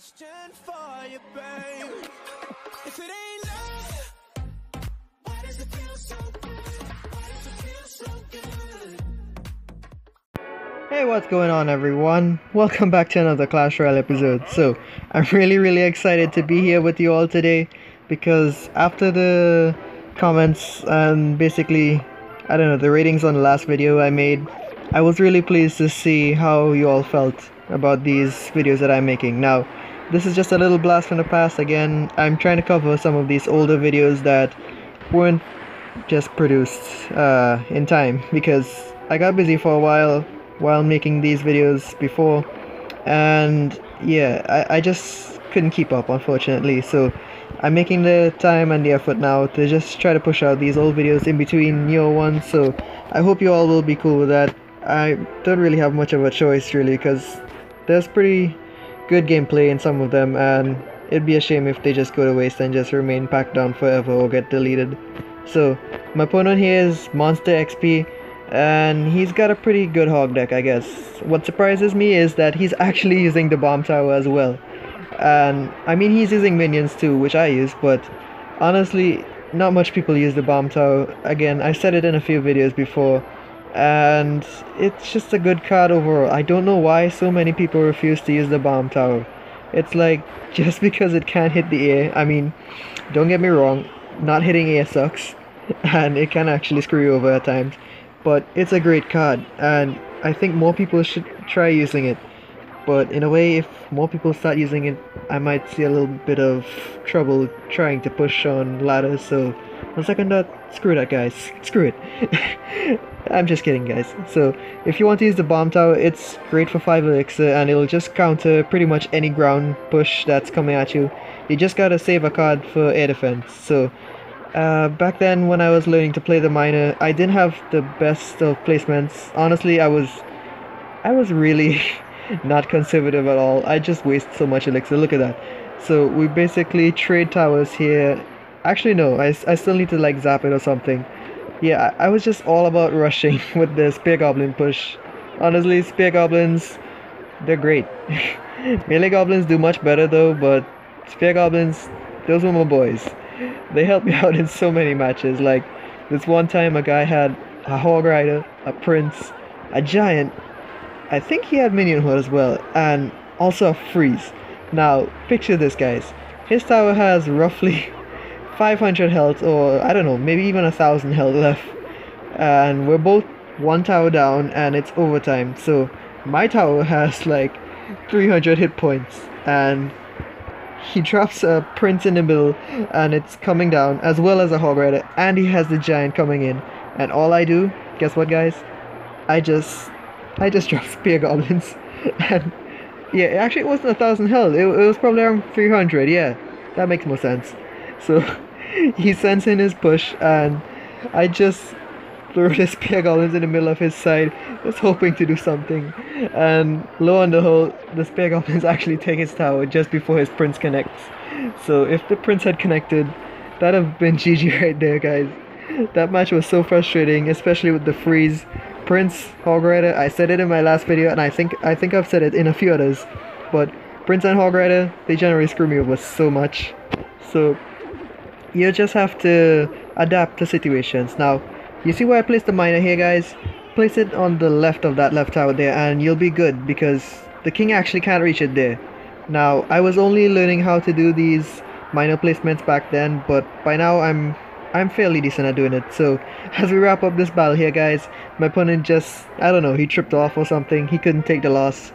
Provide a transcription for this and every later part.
question for you, babe. If it ain't love, why does it feel so good? Why does it feel so good? Hey, what's going on everyone? Welcome back to another Clash Royale episode. So, I'm really excited to be here with you all today because after the comments and basically, I don't know, the ratings on the last video I made, I was really pleased to see how you all felt about these videos that I'm making. Now, this is just a little blast from the past. Again, I'm trying to cover some of these older videos that weren't just produced in time because I got busy for a while making these videos before, and yeah, I just couldn't keep up, unfortunately. So I'm making the time and the effort now to just try to push out these old videos in between newer ones, so I hope you all will be cool with that. I don't really have much of a choice really because there's pretty good gameplay in some of them, and it'd be a shame if they just go to waste and just remain packed down forever or get deleted. So my opponent here is Monster XP, and he's got a pretty good hog deck, I guess. What surprises me is that he's actually using the bomb tower as well. And I mean, he's using minions too, which I use, but honestly, not much people use the bomb tower. Again, I said it in a few videos before, and it's just a good card overall. I don't know why so many people refuse to use the bomb tower. It's like, just because it can't hit the air. I mean, don't get me wrong, not hitting air sucks, and it can actually screw you over at times, but it's a great card, and I think more people should try using it. But in a way, if more people start using it, I might see a little bit of trouble trying to push on ladders. So on second thought, screw that, guys. Screw it. I'm just kidding, guys. So if you want to use the bomb tower, it's great for 5 elixir, and it'll just counter pretty much any ground push that's coming at you. You just gotta save a card for air defense. So back then when I was learning to play the miner, I didn't have the best of placements. Honestly, I was really not conservative at all. I just waste so much elixir. Look at that. So we basically trade towers here. Actually no, I still need to like zap it or something. Yeah, I was just all about rushing with the spear goblin push. Honestly, spear goblins, they're great. Melee goblins do much better though, but spear goblins, those were my boys. They helped me out in so many matches. Like this one time a guy had a hog rider, a prince, a giant, I think he had minion horde as well, and also a freeze. Now picture this, guys. His tower has roughly 500 health, or I don't know, maybe even 1,000 health left, and we're both one tower down and it's overtime. So my tower has like 300 hit points, and he drops a prince in the middle and it's coming down, as well as a hog rider, and he has the giant coming in, and all I do, guess what, guys? I just drop spear goblins. And yeah, actually it wasn't 1,000 health, it was probably around 300. Yeah, that makes more sense. So he sends in his push, and I just throw the spear goblins in the middle of his side, just hoping to do something, and lo and behold, the spear goblins actually take his tower just before his prince connects. So if the prince had connected, that'd have been GG right there, guys. That match was so frustrating, especially with the freeze. Prince, hog rider, I said it in my last video, and I think I've said it in a few others, but prince and hog rider, they generally screw me over so much. So you just have to adapt to situations. Now, you see where I placed the miner here, guys? Place it on the left of that left tower there, and you'll be good because the king actually can't reach it there. Now, I was only learning how to do these miner placements back then, but by now I'm fairly decent at doing it. So as we wrap up this battle here, guys, my opponent just, I don't know, he tripped off or something. He couldn't take the loss.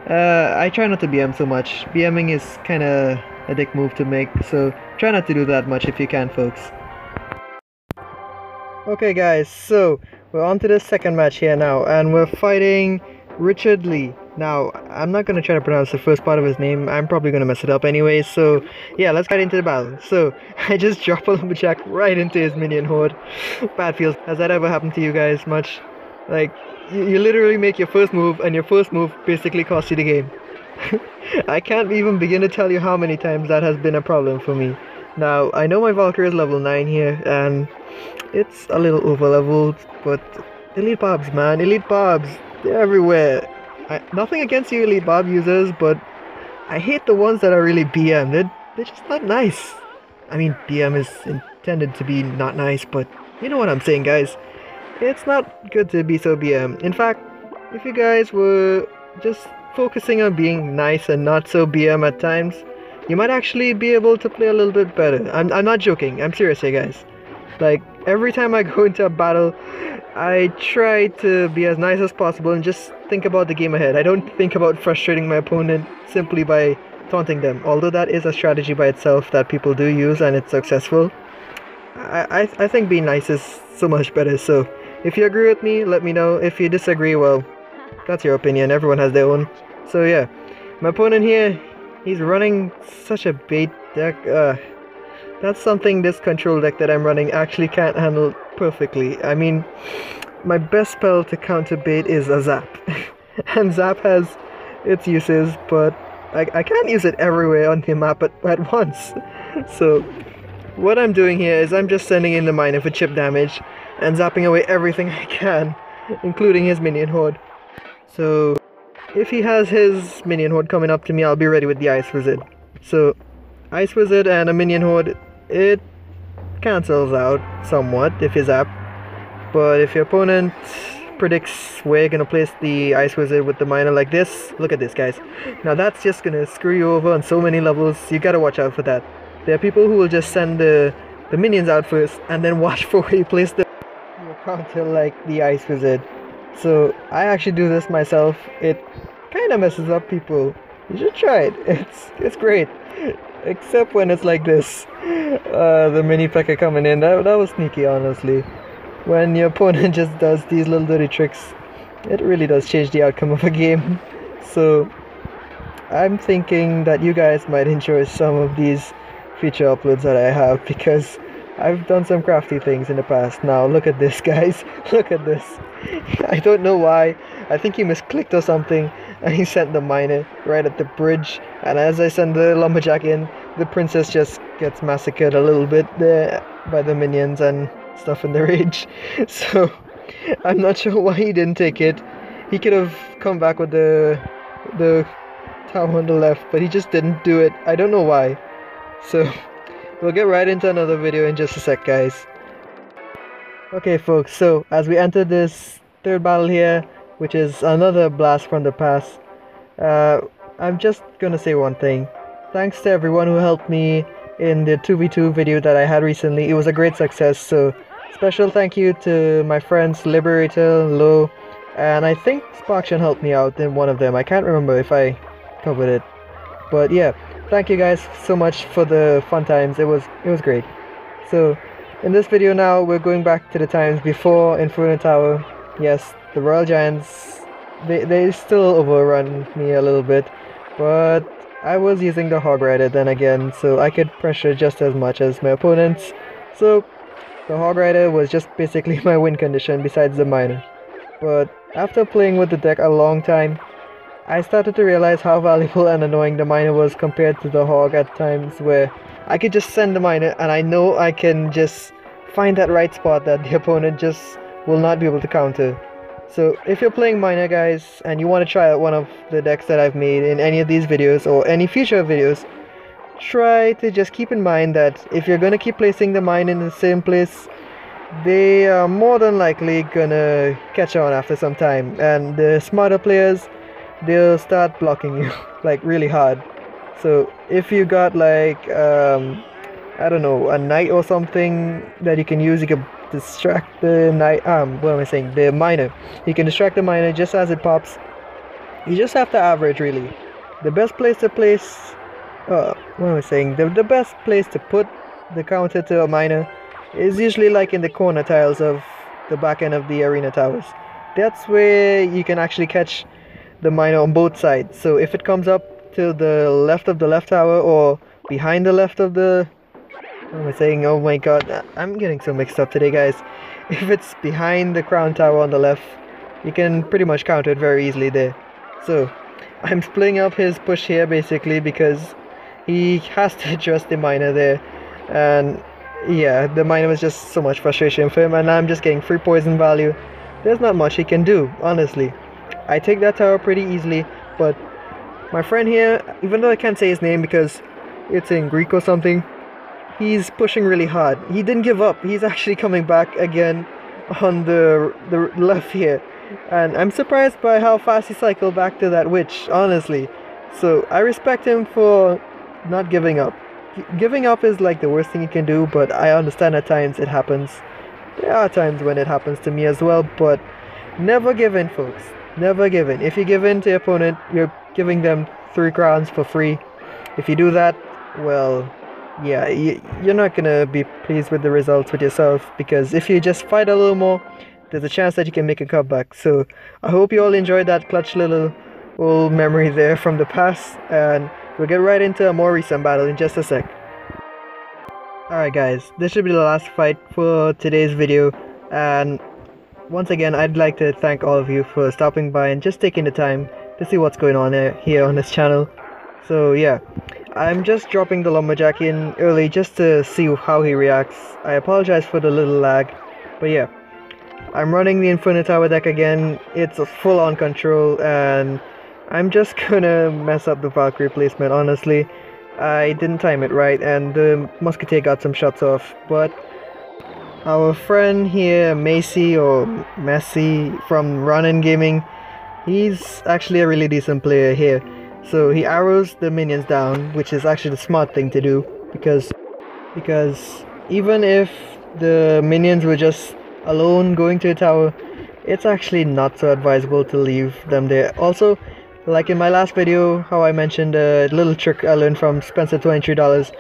I try not to BM so much. BMing is kinda a dick move to make, so try not to do that much if you can, folks. Okay guys, so we're on to the second match here now, and we're fighting Richard Lee. Now, I'm not gonna try to pronounce the first part of his name, I'm probably gonna mess it up anyway, so yeah, let's get into the battle. So, I just drop a lumberjack right into his minion horde. Bad feels. Has that ever happened to you guys much? Like, you literally make your first move, and your first move basically costs you the game. I can't even begin to tell you how many times that has been a problem for me. Now, I know my Valkyrie is level 9 here, and it's a little over leveled, but Elite Bobs, man, Elite Bobs, they're everywhere. Nothing against you Elite Bob users, but I hate the ones that are really BM. They're just not nice. I mean, BM is intended to be not nice, but you know what I'm saying, guys. It's not good to be so BM. In fact, if you guys were just focusing on being nice and not so BM at times, you might actually be able to play a little bit better. I'm not joking. I'm serious here, guys. Like, every time I go into a battle, I try to be as nice as possible and just think about the game ahead. I don't think about frustrating my opponent simply by taunting them. Although that is a strategy by itself that people do use and it's successful. I think being nice is so much better. So if you agree with me, let me know. If you disagree, well, that's your opinion. Everyone has their own. So yeah, my opponent here, he's running such a bait deck. That's something this control deck that I'm running actually can't handle perfectly. I mean, my best spell to counter bait is a zap. And zap has its uses, but I can't use it everywhere on the map at once. So what I'm doing here is I'm just sending in the miner for chip damage and zapping away everything I can, including his minion horde. So if he has his minion horde coming up to me, I'll be ready with the Ice Wizard. So Ice Wizard and a minion horde, it cancels out somewhat if you zap. But if your opponent predicts where you're gonna place the Ice Wizard with the miner like this, look at this, guys. Now that's just gonna screw you over on so many levels. You gotta watch out for that. There are people who will just send the minions out first and then watch for where you place the counter like the Ice Wizard. So I actually do this myself. It kind of messes up people. You should try it. It's great, except when it's like this. The mini pecker coming in. That was sneaky, honestly. When your opponent just does these little dirty tricks, it really does change the outcome of a game. So I'm thinking that you guys might enjoy some of these feature uploads that I have, because I've done some crafty things in the past. Now look at this, guys. Look at this. I don't know why. I think he misclicked or something, and he sent the miner right at the bridge, and as I send the lumberjack in, the princess just gets massacred a little bit there by the minions and stuff in the rage. So I'm not sure why he didn't take it. He could have come back with the tower on the left, but he just didn't do it. I don't know why. So we'll get right into another video in just a sec, guys. Okay folks, so as we enter this third battle here, which is another blast from the past, I'm just gonna say one thing. Thanks to everyone who helped me in the 2v2 video that I had recently. It was a great success, so special thank you to my friends Liberator, Low, and I think Sparkshan helped me out in one of them. I can't remember if I covered it, but yeah, thank you guys so much for the fun times. It was great. So in this video now, we're going back to the times before Inferno Tower. Yes, the Royal Giants, they still overrun me a little bit, but I was using the Hog Rider then again, so I could pressure just as much as my opponents. So the Hog Rider was just basically my win condition besides the miner. But after playing with the deck a long time, I started to realize how valuable and annoying the miner was compared to the Hog at times, where I could just send the miner and I know I can just find that right spot that the opponent just will not be able to counter. So if you're playing miner, guys, and you want to try out one of the decks that I've made in any of these videos or any future videos, try to just keep in mind that if you're going to keep placing the mine in the same place, they are more than likely gonna catch on after some time, and the smarter players, they'll start blocking you like really hard. So if you got like I don't know, a knight or something that you can use, you can distract the knight, what am I saying, the miner. You can distract the miner just as it pops. You just have to average, really. The best place to place, what am I saying, the best place to put the counter to a miner is usually like in the corner tiles of the back end of the arena towers. That's where you can actually catch the miner on both sides. So if it comes up to the left of the left tower or behind the left of the, what am I saying, oh my god, I'm getting so mixed up today, guys. If it's behind the crown tower on the left, you can pretty much counter it very easily there. So I'm splitting up his push here basically because he has to adjust the miner there, and yeah, the miner was just so much frustration for him, and I'm just getting free poison value. There's not much he can do, honestly. I take that tower pretty easily, but My friend here, even though I can't say his name because it's in Greek or something, he's pushing really hard. He didn't give up. He's actually coming back again on the left here. And I'm surprised by how fast he cycled back to that witch, honestly. So I respect him for not giving up. Giving up is like the worst thing you can do, but I understand at times it happens. There are times when it happens to me as well, but never give in, folks. Never give in. If you give in to your opponent, you're giving them 3 crowns for free. If you do that, well, yeah, you're not gonna be pleased with the results with yourself, because if you just fight a little more, there's a chance that you can make a comeback. So I hope you all enjoyed that clutch little old memory there from the past, and we'll get right into a more recent battle in just a sec. Alright guys, this should be the last fight for today's video, and once again I'd like to thank all of you for stopping by and just taking the time to see what's going on here on this channel. So yeah, I'm just dropping the lumberjack in early just to see how he reacts. I apologize for the little lag, but yeah, I'm running the Infinite Tower deck again. It's a full-on control, and I'm just gonna mess up the Valkyrie placement, honestly. I didn't time it right, and the Musketeer got some shots off, but our friend here, Macy or Messi from Ronin Gaming, he's actually a really decent player here. So he arrows the minions down, which is actually the smart thing to do, because even if the minions were just alone going to a tower, it's actually not so advisable to leave them there. Also, like in my last video, how I mentioned a little trick I learned from Spencer $23,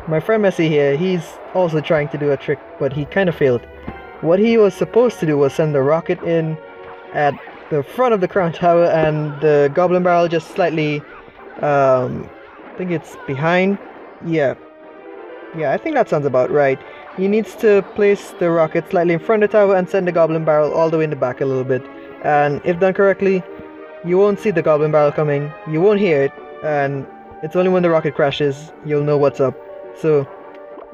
my friend Messi here, he's also trying to do a trick, but he kind of failed. What he was supposed to do was send the rocket in at the front of the crown tower, and the goblin barrel just slightly, I think it's behind. Yeah, I think that sounds about right. He needs to place the rocket slightly in front of the tower and send the goblin barrel all the way in the back a little bit. And if done correctly, you won't see the goblin barrel coming, you won't hear it, and it's only when the rocket crashes you'll know what's up. So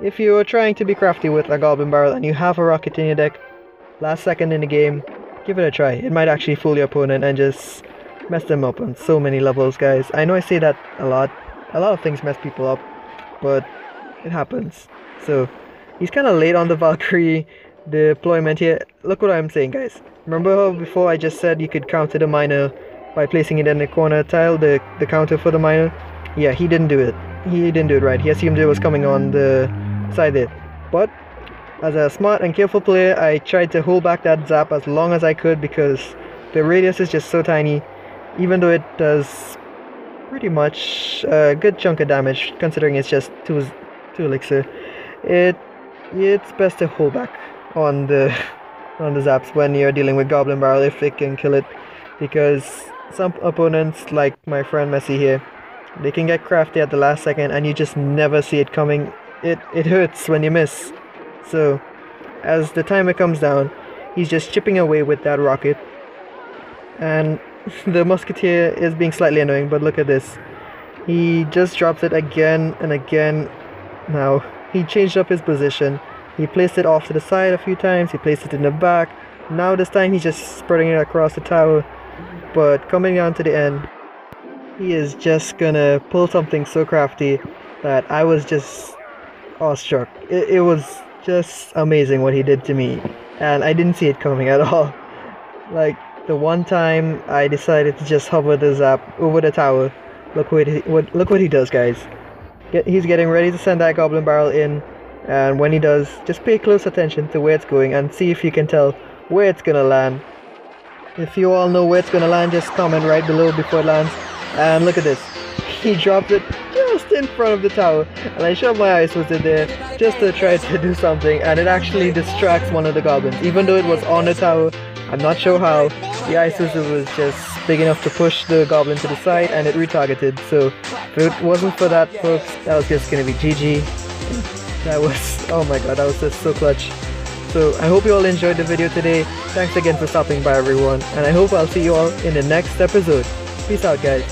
if you're trying to be crafty with a goblin barrel and you have a rocket in your deck, last second in the game, give it a try. It might actually fool your opponent and just mess them up on so many levels, guys. I know I say that a lot of things mess people up, but it happens. So he's kind of late on the Valkyrie deployment here. Look what I'm saying, guys. Remember how before I just said you could counter the miner by placing it in the corner tile, the counter for the miner? Yeah, he didn't do it. He didn't do it right. He assumed it was coming on the side there. But as a smart and careful player, I tried to hold back that zap as long as I could, because the radius is just so tiny. Even though it does pretty much a good chunk of damage, considering it's just 2 elixir, it's best to hold back on the zaps when you're dealing with Goblin Barrel if it can kill it, because some opponents, like my friend Messi here, they can get crafty at the last second and you just never see it coming. It hurts when you miss. So as the timer comes down, he's just chipping away with that rocket, and the Musketeer is being slightly annoying, but look at this. He just drops it again and again. Now he changed up his position. He placed it off to the side a few times, he placed it in the back. Now this time he's just spreading it across the tower, but coming down to the end, he is just gonna pull something so crafty that I was just awestruck. It was just amazing what he did to me, and I didn't see it coming at all. Like the one time I decided to just hover the zap over the tower, look what he does, guys. He's getting ready to send that goblin barrel in, and when he does, just pay close attention to where it's going and see if you can tell where it's gonna land. If you all know where it's gonna land, just comment right below before it lands. And look at this, he dropped it just in front of the tower, and I shoved my ice wizard there just to try to do something, and it actually distracts one of the goblins. Even though it was on the tower, I'm not sure how, the ice wizard was just big enough to push the goblin to the side, and it retargeted. So if it wasn't for that, folks, that was just gonna be GG. That was, oh my god, that was just so clutch. So I hope you all enjoyed the video today. Thanks again for stopping by, everyone, and I hope I'll see you all in the next episode. Peace out, guys.